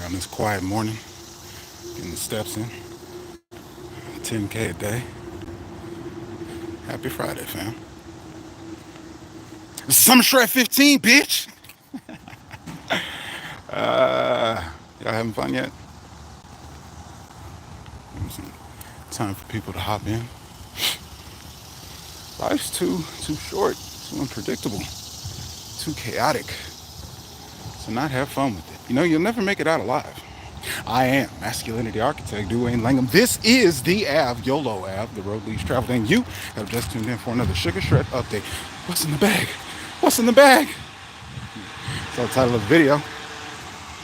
on this quiet morning, getting the steps in, 10K a day. Happy Friday, fam. It's Summer Shred-15, bitch! Y'all having fun yet? Time for people to hop in. Life's too short, too unpredictable, too chaotic to not have fun with it. You know, you'll never make it out alive. I am masculinity architect coachduwaynelangham. This is the Ave, Yolo Ave, the road leads travel. And you have just tuned in for another Sugar Shred update. What's in the bag? What's in the bag? That's the title of the video.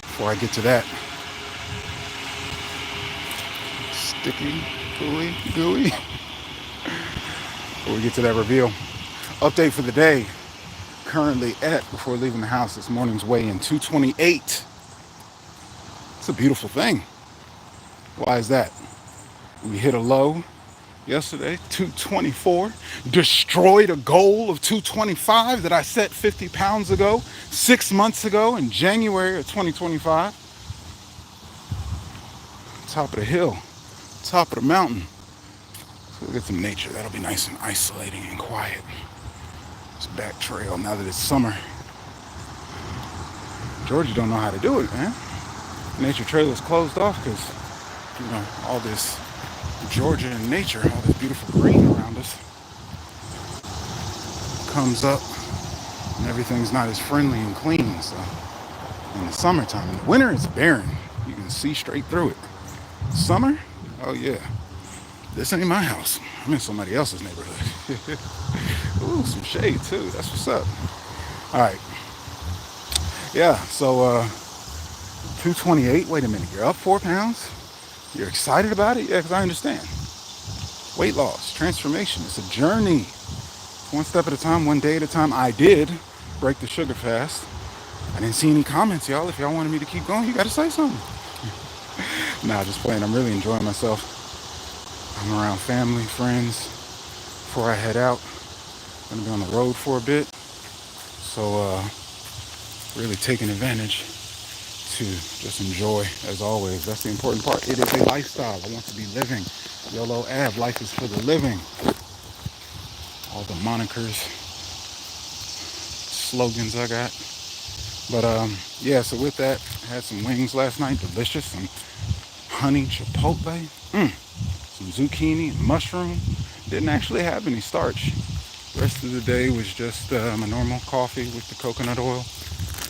Before I get to that, sticky, gooey. Before we get to that reveal, update for the day. Currently at, before leaving the house, this morning's weigh in 228. It's a beautiful thing. Why is that? We hit a low yesterday, 224, destroyed a goal of 225 that I set 50 pounds ago, 6 months ago in January of 2025. Top of the hill, top of the mountain. So we'll get some nature. That'll be nice and isolating and quiet. This back trail, now that it's summer. Georgia don't know how to do it, man. Nature trail is closed off because, all this Georgia and nature, all this beautiful green around us comes up and everything's not as friendly and clean. So in the summertime, in the winter it's barren. You can see straight through it. Summer, oh yeah. This ain't my house. I'm in somebody else's neighborhood. Ooh, some shade too. That's what's up. All right. Yeah, so 228. Wait a minute. You're up 4 pounds? You're excited about it? Yeah, because I understand. Weight loss, transformation. It's a journey. One step at a time, one day at a time. I did break the sugar fast. I didn't see any comments, y'all. If y'all wanted me to keep going, you got to say something. Nah, just playing. I'm really enjoying myself. I'm around family, friends. Before I head out, I'm going to be on the road for a bit. So, really taking advantage to just enjoy, as always. That's the important part. It is a lifestyle. I want to be living. Yolo Ave, life is for the living. All the monikers, slogans I got. But yeah, so with that, I had some wings last night, delicious. Some honey chipotle, some zucchini and mushroom. Didn't actually have any starch. The rest of the day was just my normal coffee with the coconut oil,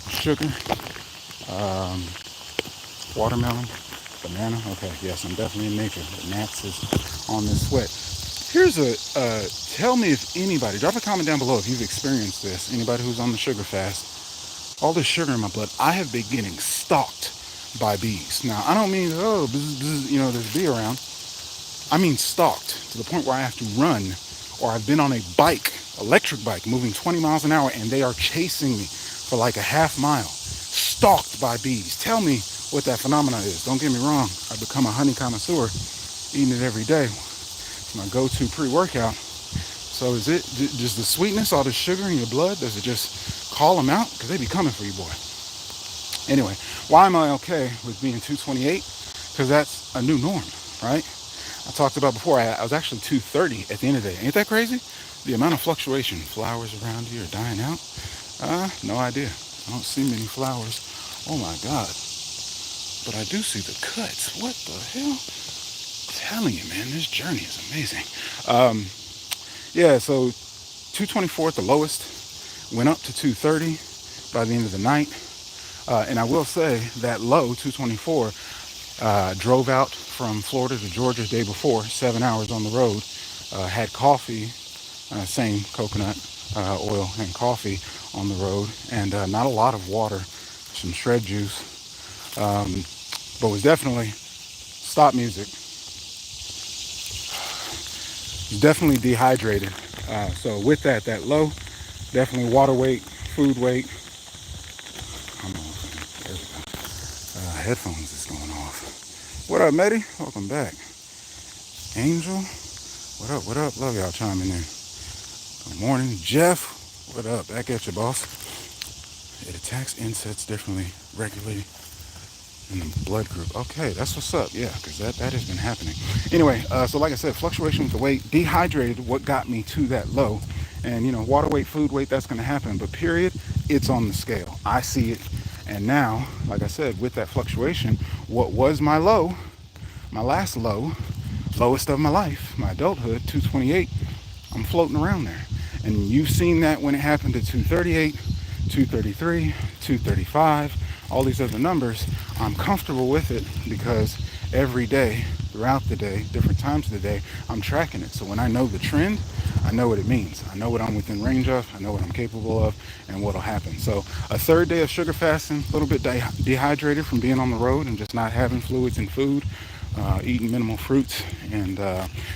sugar, watermelon, banana. Okay, yes, I'm definitely in nature. The gnats is on this sweat. Here's tell me if anybody, drop a comment down below if you've experienced this. Anybody who's on the sugar fast. All this sugar in my blood, I have been getting stalked by bees. Now, I don't mean, there's a bee around. I mean stalked to the point where I have to run, or I've been on a bike, electric bike, moving 20 miles an hour, and they are chasing me for like a half mile. Stalked by bees. Tell me what that phenomenon is. Don't get me wrong. I've become a honey connoisseur, eating it every day. It's my go-to pre-workout. So is it just the sweetness, all the sugar in your blood? Does it just call them out? Because they be coming for you, boy. Anyway, why am I okay with being 228? Because that's a new norm, right? I talked about before, I was actually 230 at the end of the day. Ain't that crazy? The amount of fluctuation, flowers around you are dying out. No idea. I don't see many flowers. Oh my God. But I do see the cuts. What the hell? I'm telling you, man, this journey is amazing. Yeah, so 224 at the lowest, went up to 230 by the end of the night. And I will say that low, 224, drove out from Florida to Georgia the day before, 7 hours on the road, had coffee, same coconut oil and coffee on the road, and not a lot of water, some shred juice, but was definitely, stop music, definitely dehydrated. So with that low, definitely water weight, food weight. Come on, there we go. Headphones is going off. What up, Medi? Welcome back. Angel, what up? Love y'all chiming in. Good morning, Jeff. What up? Back at you, boss. It attacks insects differently, regulating in the blood group. Okay, that's what's up. Yeah, because that has been happening. Anyway, so like I said, fluctuation with the weight, dehydrated, what got me to that low. And water weight, food weight, that's going to happen. But period, it's on the scale. I see it. And now, like I said, with that fluctuation, what was my low, my last low, lowest of my life, my adulthood, 228, I'm floating around there. And you've seen that when it happened to 238, 233, 235, all these other numbers. I'm comfortable with it because every day, throughout the day, different times of the day, I'm tracking it. So when I know the trend, I know what it means. I know what I'm within range of, I know what I'm capable of, and what'll happen. So a third day of sugar fasting, a little bit dehydrated from being on the road and just not having fluids and food, eating minimal fruits, and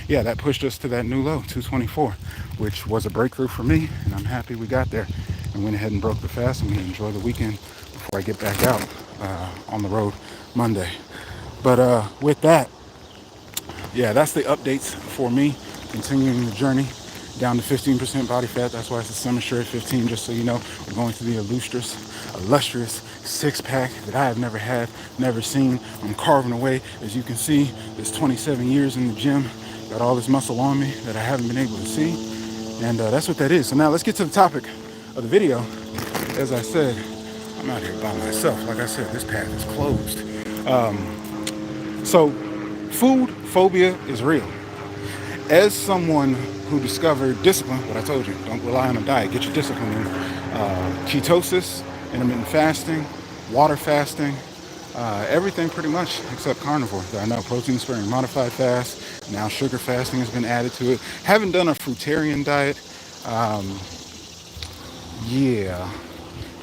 yeah, that pushed us to that new low, 224, which was a breakthrough for me, and I'm happy we got there and went ahead and broke the fast. I'm going to enjoy the weekend before I get back out on the road Monday. But with that, yeah, that's the updates for me, continuing the journey down to 15% body fat. That's why it's a summer Shred-15, just so you know. We're going to the illustrious six-pack that I have never had, never seen. I'm carving away. As you can see, there's 27 years in the gym. Got all this muscle on me that I haven't been able to see. And that's what that is. So now let's get to the topic of the video. As I said, I'm out here by myself. Like I said, this path is closed. So food phobia is real. As someone who discovered discipline, what I told you, don't rely on a diet, get your discipline in. Ketosis, intermittent fasting, water fasting, everything pretty much except carnivore. There are no protein sparing modified fast. Now sugar fasting has been added to it. Haven't done a fruitarian diet. Yeah.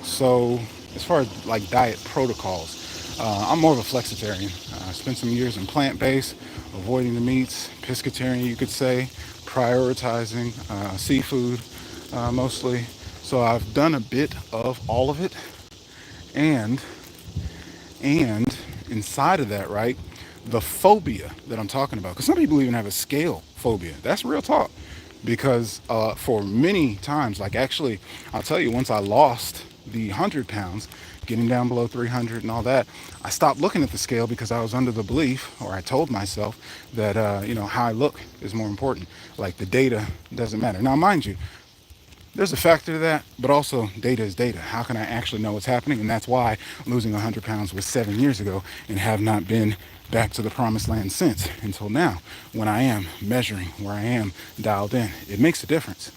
So as far as like diet protocols, I'm more of a flexitarian. I spent some years in plant-based, avoiding the meats, pescatarian you could say, prioritizing seafood mostly. So I've done a bit of all of it, and inside of that, right, the phobia that I'm talking about, because some people even have a scale phobia. That's real talk. Because for many times, like actually, I'll tell you, once I lost the 100 pounds, getting down below 300 and all that, I stopped looking at the scale because I was under the belief, or I told myself that, how I look is more important. Like the data doesn't matter. Now, mind you, there's a factor to that, but also data is data. How can I actually know what's happening? And that's why losing 100 pounds was 7 years ago and have not been back to the promised land since until now, when I am measuring, where I am dialed in. It makes a difference.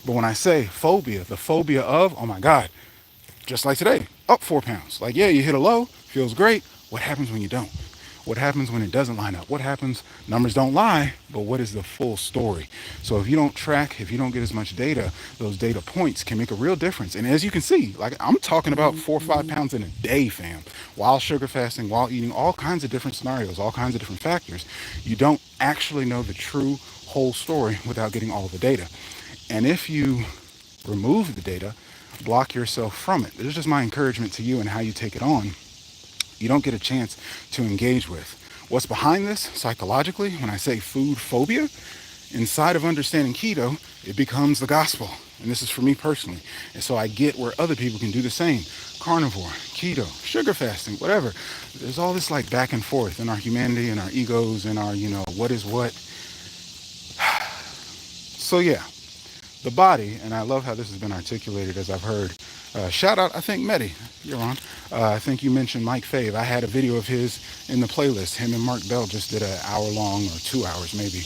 But when I say phobia, the phobia of, oh my God, just like today, up 4 pounds. Like, yeah, you hit a low, feels great. What happens when you don't? What happens when it doesn't line up? What happens? Numbers don't lie, but what is the full story? So if you don't track, if you don't get as much data, those data points can make a real difference. And as you can see, like I'm talking about 4 or 5 pounds in a day, fam, while sugar fasting, while eating all kinds of different scenarios, all kinds of different factors. You don't actually know the true whole story without getting all the data. And if you remove the data, block yourself from it. This is just my encouragement to you and how you take it on. You don't get a chance to engage with. What's behind this psychologically, when I say food phobia, inside of understanding keto, it becomes the gospel. And this is for me personally. And so I get where other people can do the same. Carnivore, keto, sugar fasting, whatever. There's all this like back and forth in our humanity and our egos and our, what is what. So yeah, the body, and I love how this has been articulated as I've heard. Shout out, I think, Medi, you're on. I think you mentioned Mike Fave. I had a video of his in the playlist. Him and Mark Bell just did an hour-long, or 2 hours maybe,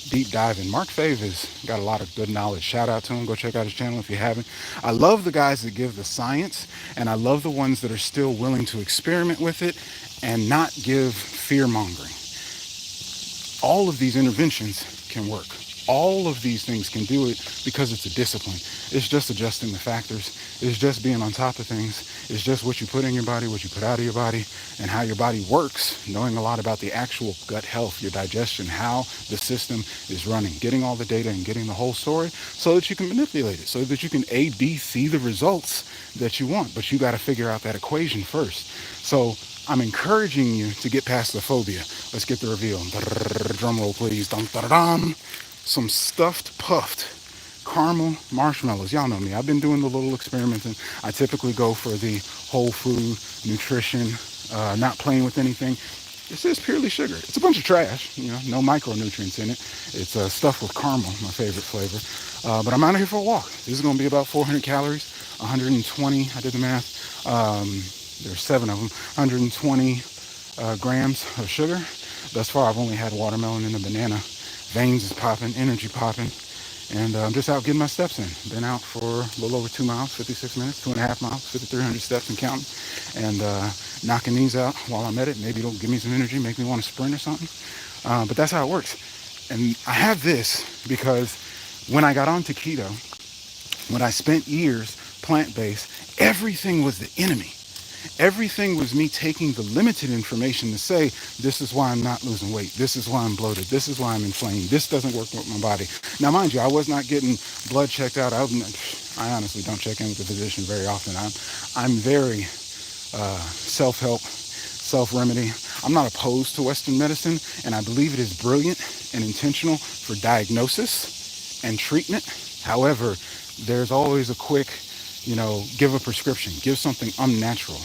deep dive. And Mark Fave has got a lot of good knowledge. Shout out to him. Go check out his channel if you haven't. I love the guys that give the science, and I love the ones that are still willing to experiment with it and not give fear-mongering. All of these interventions can work. All of these things can do it because it's a discipline. It's just adjusting the factors. It's just being on top of things. It's just what you put in your body, what you put out of your body, and how your body works, knowing a lot about the actual gut health, your digestion, how the system is running, getting all the data and getting the whole story so that you can manipulate it, so that you can A, B, C the results that you want. But you got to figure out that equation first. So I'm encouraging you to get past the phobia. Let's get the reveal. Drum roll, please. Dum, da, da, dum. Some stuffed, puffed caramel marshmallows. Y'all know me. I've been doing the little experimenting. I typically go for the whole food, nutrition, not playing with anything. This is purely sugar. It's a bunch of trash, no micronutrients in it. It's stuffed with caramel, my favorite flavor. But I'm out here for a walk. This is going to be about 400 calories, 120, I did the math. There's 7 of them, 120 grams of sugar. Thus far, I've only had watermelon and a banana. Veins is popping, energy popping. And I'm just out getting my steps in. Been out for a little over 2 miles, 56 minutes, 2.5 miles, 5,300 steps and counting. And knocking these out while I'm at it. Maybe it'll give me some energy, make me want to sprint or something. But that's how it works. And I have this because when I got onto keto, when I spent years plant-based, everything was the enemy. Everything was me taking the limited information to say, this is why I'm not losing weight. This is why I'm bloated. This is why I'm inflamed. This doesn't work with my body. Now, mind you, I was not getting blood checked out. I honestly don't check in with the physician very often. I'm very self-help, self-remedy. I'm not opposed to Western medicine, and I believe it is brilliant and intentional for diagnosis and treatment. However, there's always a quick, give a prescription, give something unnatural.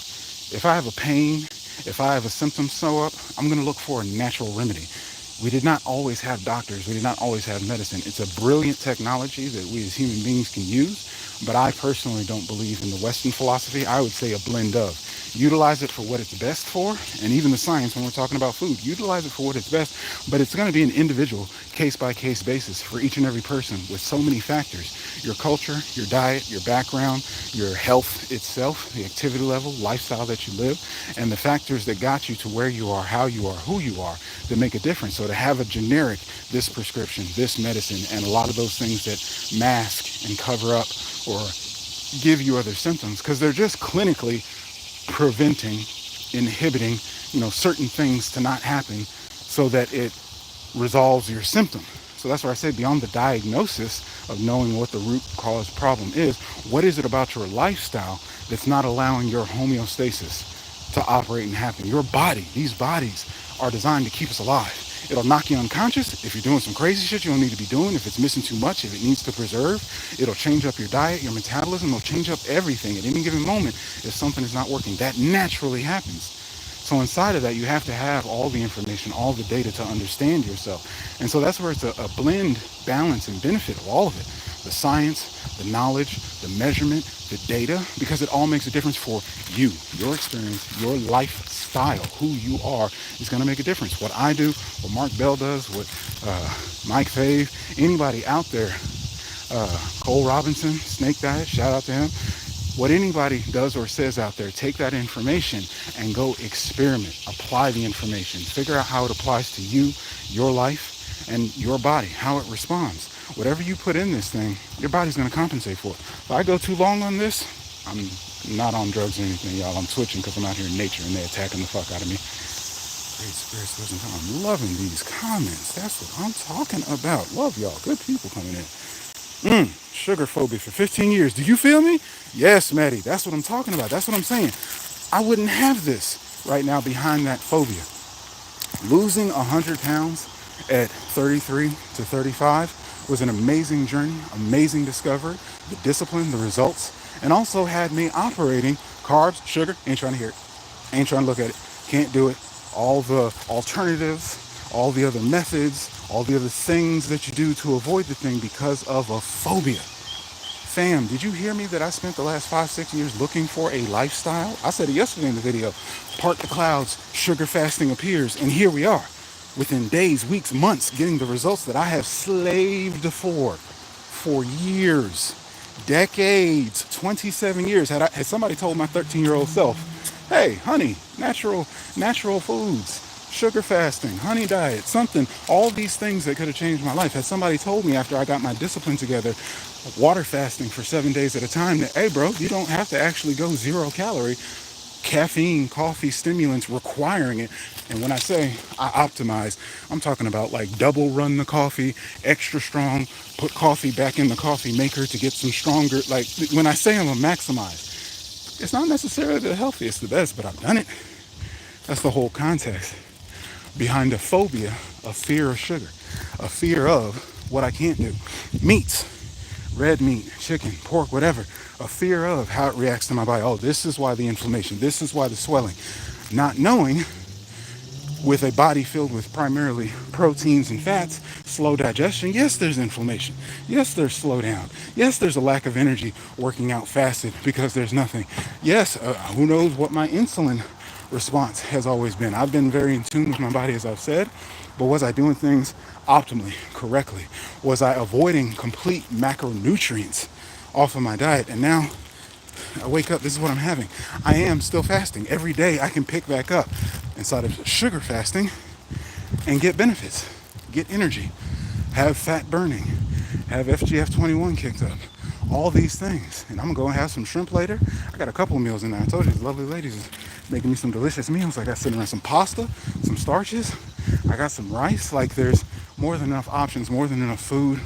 If I have a pain, if I have a symptom show up, I'm going to look for a natural remedy. We did not always have doctors. We did not always have medicine. It's a brilliant technology that we as human beings can use, but I personally don't believe in the Western philosophy. I would say a blend of. Utilize it for what it's best for, and even the science when we're talking about food, utilize it for what it's best, but it's going to be an individual case-by-case basis for each and every person with so many factors. Your culture, your diet, your background, your health itself, the activity level, lifestyle that you live, and the factors that got you to where you are, how you are, who you are, that make a difference. So to have a generic, this prescription, this medicine, and a lot of those things that mask and cover up or give you other symptoms, because they're just clinically preventing, inhibiting, certain things to not happen so that it resolves your symptom. So that's why I say beyond the diagnosis of knowing what the root cause problem is, what is it about your lifestyle that's not allowing your homeostasis to operate and happen? Your body, these bodies are designed to keep us alive. It'll knock you unconscious if you're doing some crazy shit you don't need to be doing, if it's missing too much, if it needs to preserve. It'll change up your diet, your metabolism. It'll change up everything at any given moment if something is not working. That naturally happens. So inside of that, you have to have all the information, all the data to understand yourself. And so that's where it's a blend, balance, and benefit of all of it. The science, the knowledge, the measurement, the data, because it all makes a difference for you. Your experience, your lifestyle, who you are is going to make a difference. What I do, what Mark Bell does, what Mike Fave, anybody out there, Cole Robinson, Snake Diet, shout out to him. What anybody does or says out there, take that information and go experiment, apply the information, figure out how it applies to you, your life, and your body, how it responds. Whatever you put in this thing, your body's going to compensate for it. If I go too long on this, I'm not on drugs or anything, y'all. I'm switching because I'm out here in nature and they're attacking the fuck out of me. Great spirits, listen, I'm loving these comments. That's what I'm talking about. Love y'all. Good people coming in. Sugar phobia for 15 years. Do you feel me? Yes, Maddie. That's what I'm talking about. That's what I'm saying. I wouldn't have this right now behind that phobia. Losing 100 pounds at 33 to 35 was an amazing journey, amazing discovery, the discipline, the results, and also had me operating carbs, sugar, ain't trying to hear it, ain't trying to look at it, can't do it, all the alternatives, all the other methods, all the other things that you do to avoid the thing because of a phobia. Fam, did you hear me that I spent the last 5-6 years looking for a lifestyle? I said it yesterday in the video, part the clouds, sugar fasting appears, and here we are. Within days, weeks, months, getting the results that I have slaved for years, decades, 27 years. Had somebody told my 13-year-old self, hey, honey, natural foods, sugar fasting, honey diet, something, all these things that could have changed my life. Had somebody told me after I got my discipline together, water fasting for 7 days at a time, that, hey, bro, you don't have to actually go 0 calorie. Caffeine, coffee, stimulants requiring it. And when I say I optimize, I'm talking about like double run the coffee, extra strong, put coffee back in the coffee maker to get some stronger. Like when I say I'm a maximize, it's not necessarily the healthiest, the best, but I've done it. That's the whole context behind a phobia, a fear of sugar, a fear of what I can't do. Meats. red meat, chicken, pork, whatever, a fear of how it reacts to my body. Oh, this is why the inflammation, this is why the swelling. Not knowing, with a body filled with primarily proteins and fats, slow digestion, yes, there's inflammation. Yes, there's slowdown. Yes, there's a lack of energy working out fasted because there's nothing. Yes, who knows what my insulin response has always been. I've been very in tune with my body, as I've said, but was I doing things optimally, correctly? Was I avoiding complete macronutrients off of my diet? And now I wake up, this is what I'm having. I am still fasting. Every day I can pick back up inside of sugar fasting and get benefits, get energy, have fat burning, have FGF21 kicked up, all these things. And I'm gonna go and have some shrimp later. I got a couple of meals in there. I told you, these lovely ladies is making me some delicious meals. I got sitting around some pasta, some starches, I got some rice. Like, there's more than enough options, more than enough food.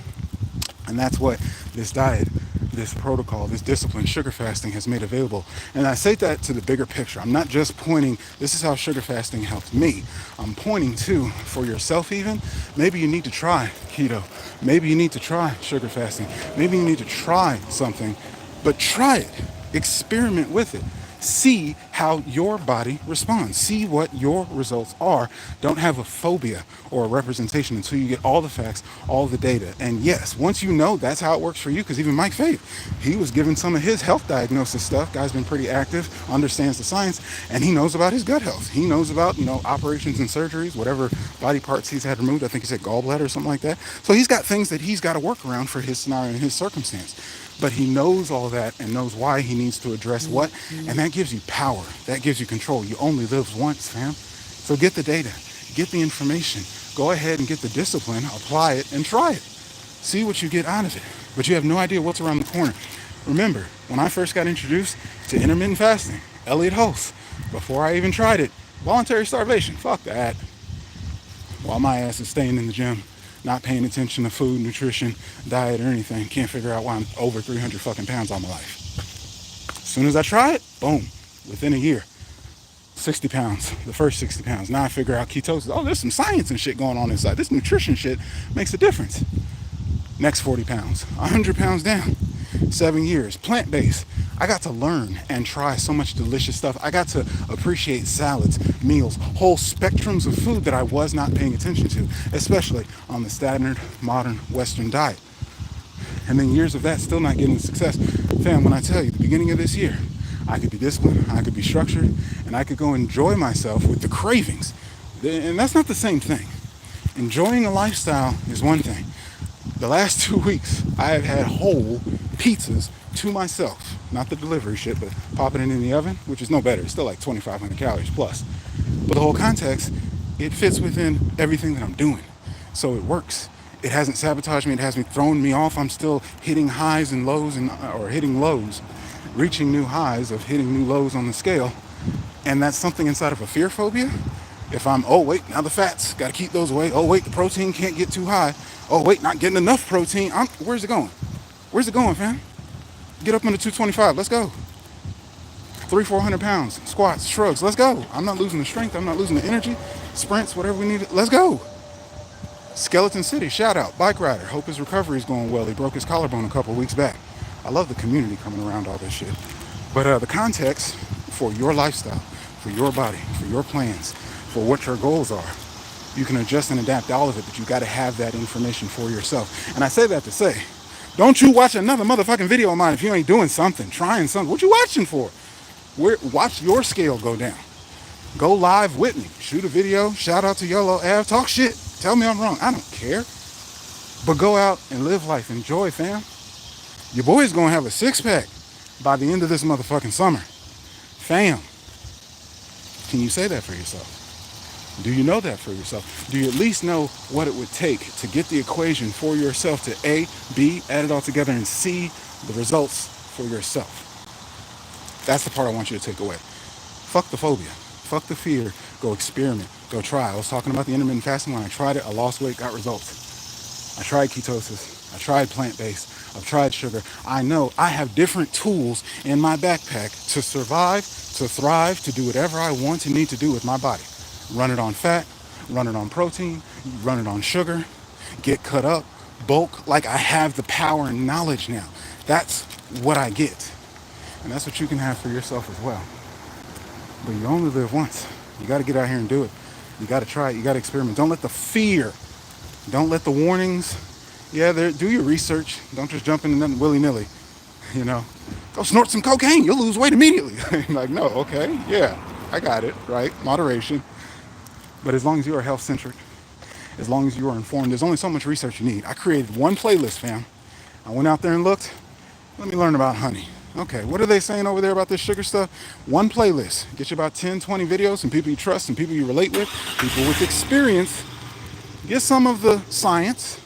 And that's what this diet, this protocol, this discipline, sugar fasting, has made available. And I say that to the bigger picture. I'm not just pointing, this is how sugar fasting helped me. I'm pointing to, for yourself even, maybe you need to try keto. Maybe you need to try sugar fasting. Maybe you need to try something, but try it. Experiment with it. See how your body responds. See what your results are. Don't have a phobia or a representation until you get all the facts, all the data. And yes, once you know that's how it works for you, because even Mike Faith, he was given some of his health diagnosis stuff. Guy's been pretty active, understands the science, and he knows about his gut health. He knows about, operations and surgeries, whatever body parts he's had removed. I think he said gallbladder or something like that. So he's got things that he's got to work around for his scenario and his circumstance. But he knows all that and knows why he needs to address what, and that gives you power. That gives you control. You only live once, fam. So get the data, get the information, go ahead and get the discipline, apply it, and try it. See what you get out of it. But you have no idea what's around the corner. Remember, when I first got introduced to intermittent fasting, Elliot Host, before I even tried it, voluntary starvation, fuck that. While my ass is staying in the gym, not paying attention to food, nutrition, diet, or anything. Can't figure out why I'm over 300 fucking pounds all my life. As soon as I try it, boom, within a year, 60 pounds, the first 60 pounds. Now I figure out ketosis. Oh, there's some science and shit going on inside. This nutrition shit makes a difference. Next 40 pounds, 100 pounds down, 7 years, plant-based. I got to learn and try so much delicious stuff. I got to appreciate salads, meals, whole spectrums of food that I was not paying attention to, especially on the standard modern Western diet. And then years of that still not getting the success. Fam, when I tell you, the beginning of this year, I could be disciplined, I could be structured, and I could go enjoy myself with the cravings. And that's not the same thing. Enjoying a lifestyle is one thing. The last 2 weeks, I have had whole pizzas to myself. Not the delivery shit, but popping it in the oven, which is no better. It's still like 2,500 calories plus. But the whole context, it fits within everything that I'm doing. So it works. It hasn't sabotaged me. It hasn't thrown me off. I'm still hitting highs and lows, or hitting lows, reaching new highs of hitting new lows on the scale. And that's something inside of a fear phobia. If I'm, oh wait, now the fats, got to keep those away. Oh wait, the protein can't get too high. Oh wait, not getting enough protein. Where's it going? Where's it going, fam? Get up into 225. Let's go. 400 pounds, squats, shrugs. Let's go. I'm not losing the strength. I'm not losing the energy. Sprints, whatever we need. Let's go. Skeleton City, shout out. Bike rider. Hope his recovery is going well. He broke his collarbone a couple weeks back. I love the community coming around all this shit. But the context for your lifestyle, for your body, for your plans, for what your goals are, you can adjust and adapt all of it, but you got to have that information for yourself. And I say that to say, don't you watch another motherfucking video of mine if you ain't doing something, trying something. What you watching for? Watch your scale go down. Go live with me. Shoot a video. Shout out to Yolo Ave. Talk shit. Tell me I'm wrong. I don't care. But go out and live life. Enjoy, fam. Your boy's going to have a six-pack by the end of this motherfucking summer. Fam. Can you say that for yourself? Do you know that for yourself? Do you at least know what it would take to get the equation for yourself to A, B, add it all together, and C, the results for yourself? That's the part I want you to take away. Fuck the phobia. Fuck the fear. Go experiment. Go try. I was talking about the intermittent fasting. When I tried it, I lost weight, got results. I tried ketosis. I tried plant-based. I've tried sugar. I know I have different tools in my backpack to survive, to thrive, to do whatever I want and need to do with my body. Run it on fat, run it on protein, run it on sugar, get cut up, bulk, like I have the power and knowledge now. That's what I get. And that's what you can have for yourself as well. But you only live once. You got to get out here and do it. You got to try it. You got to experiment. Don't let the fear, don't let the warnings, yeah, do your research. Don't just jump into nothing willy-nilly. You know, go snort some cocaine. You'll lose weight immediately. Like, no, okay, yeah, I got it, right? Moderation. But as long as you are health-centered, as long as you are informed, there's only so much research you need. I created one playlist, fam. I went out there and looked. Let me learn about honey. Okay, what are they saying over there about this sugar stuff? One playlist. Get you about 10, 20 videos, some people you trust, some people you relate with, people with experience. Get some of the science.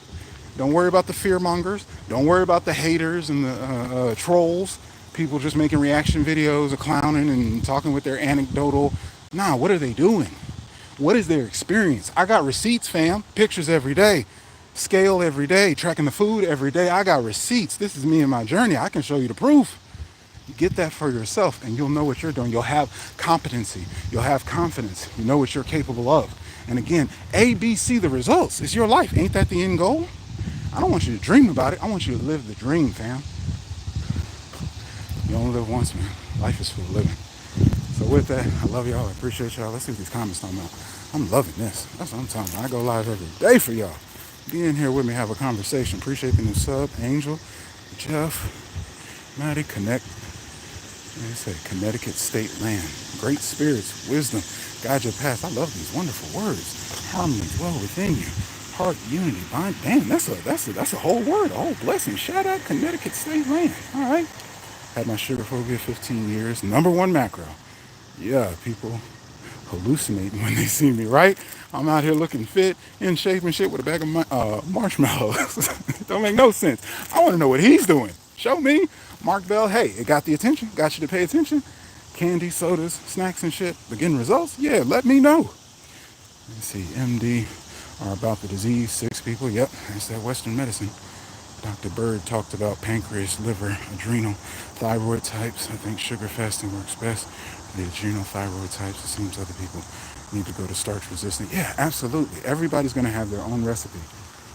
Don't worry about the fear mongers. Don't worry about the haters and the trolls. People just making reaction videos of clowning and talking with their anecdotal. Nah, what are they doing? What is their experience? I got receipts, fam. Pictures every day. Scale every day. Tracking the food every day. I got receipts. This is me and my journey. I can show you the proof. You get that for yourself and you'll know what you're doing. You'll have competency. You'll have confidence. You know what you're capable of. And again, A, B, C, the results. It's your life. Ain't that the end goal? I don't want you to dream about it. I want you to live the dream, fam. You only live once, man. Life is for living. So with that, I love y'all. I appreciate y'all. Let's see what these comments talking about. I'm loving this. That's what I'm talking about. I go live every day for y'all. Be in here with me, have a conversation. Appreciate the new sub, Angel, Jeff, Maddie, Connect. They say Connecticut State Land. Great spirits, wisdom, guide your path. I love these wonderful words. Harmony dwell within you. Heart, unity, bind. Damn, that's a whole word, a whole blessing. Shout out Connecticut State Land. All right. Had my sugar phobia 15 years. #1 macro. Yeah, people hallucinating when they see me, right? I'm out here looking fit, in shape and shit with a bag of marshmallows. Don't make no sense. I want to know what he's doing. Show me. Mark Bell, hey, it got the attention. Got you to pay attention. Candy, sodas, snacks and shit. Begin results? Yeah, let me know. Let's see. MD are about the disease. 6 people. Yep, that's that Western medicine. Dr. Bird talked about pancreas, liver, adrenal, thyroid types. I think sugar fasting works best for the adrenal thyroid types. It seems other people need to go to starch resistant. Yeah, absolutely. Everybody's going to have their own recipe.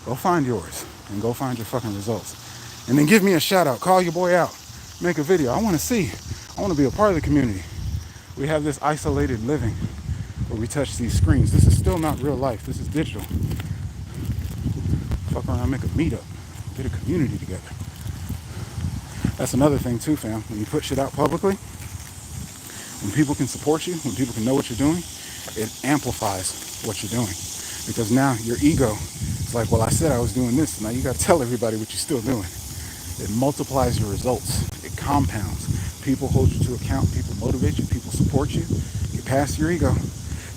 Go find yours and go find your fucking results. And then give me a shout out. Call your boy out. Make a video. I want to see. I want to be a part of the community. We have this isolated living where we touch these screens. This is still not real life. This is digital. Fuck around, make a meetup. Get a community together. That's another thing too, fam. When you put shit out publicly, when people can support you, when people can know what you're doing, it amplifies what you're doing. Because now your ego is like, well, I said I was doing this. Now you got to tell everybody what you're still doing. It multiplies your results. It compounds. People hold you to account. People motivate you. People support you. Get past your ego.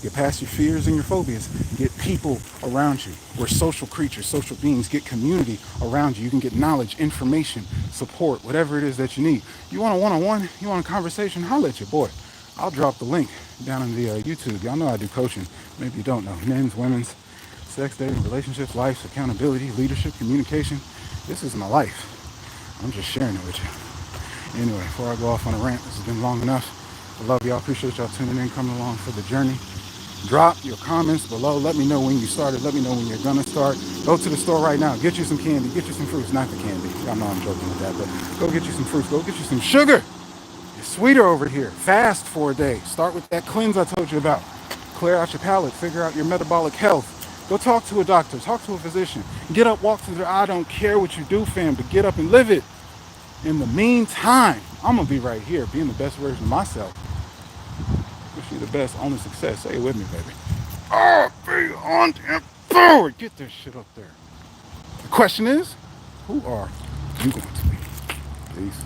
Get past your fears and your phobias. Get people around you. We're social creatures, social beings. Get community around you. You can get knowledge, information, support, whatever it is that you need. You want a one-on-one? You want a conversation? Holla at your boy. I'll drop the link down in the YouTube. Y'all know I do coaching. Maybe you don't know. Men's, women's, sex, dating, relationships, life, accountability, leadership, communication. This is my life. I'm just sharing it with you. Anyway, before I go off on a rant, this has been long enough. I love y'all. Appreciate y'all tuning in, coming along for the journey. Drop your comments below. Let me know when you started. Let me know when you're gonna start. Go to the store right now. Get you some candy. Get you some fruits. Not the candy. Y'all know I'm joking with that, but go get you some fruits. Go get you some sugar. It's sweeter over here. Fast for a day. Start with that cleanse I told you about. Clear out your palate. Figure out your metabolic health. Go talk to a doctor. Talk to a physician. Get up, walk through the I don't care what you do, fam, but get up and live it. In the meantime, I'm gonna be right here, being the best version of myself. Wish you the best, only success. Say it with me, baby. Oh, be on and forward. Get this shit up there. The question is, who are you going to be? Peace.